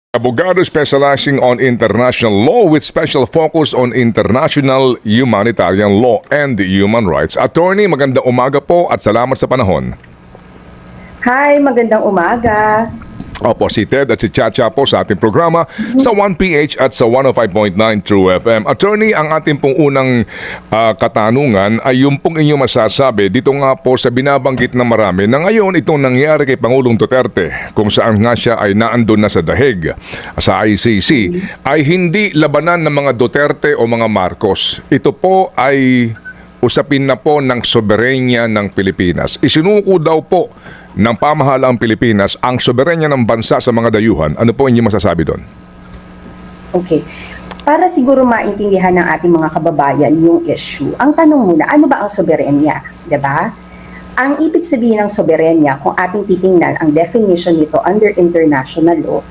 Abogado specializing on international law with special focus on international humanitarian law and human rights. Attorney, magandang umaga po at salamat sa panahon. Hi, magandang umaga. Opo, si Ted at si Chacha po sa ating programa sa 1PH at sa 105.9 True FM. Attorney, ang ating pong unang katanungan ay yung pong inyong masasabi dito nga po sa binabanggit na marami na ngayon itong nangyari kay Pangulong Duterte kung saan nga siya ay naandun na sa dahig sa ICC ay hindi labanan ng mga Duterte o mga Marcos. Ito po ay usapin na po ng soberenya ng Pilipinas. Isinuko daw po ng pamahalaang Pilipinas ang soberenya ng bansa sa mga dayuhan. Ano po inyong masasabi doon? Okay. Para siguro maintindihan ng ating mga kababayan yung issue, ang tanong muna, ano ba ang soberenya? Diba? Ang ibig sabihin ng soberenya, kung ating titingnan ang definition nito under international law,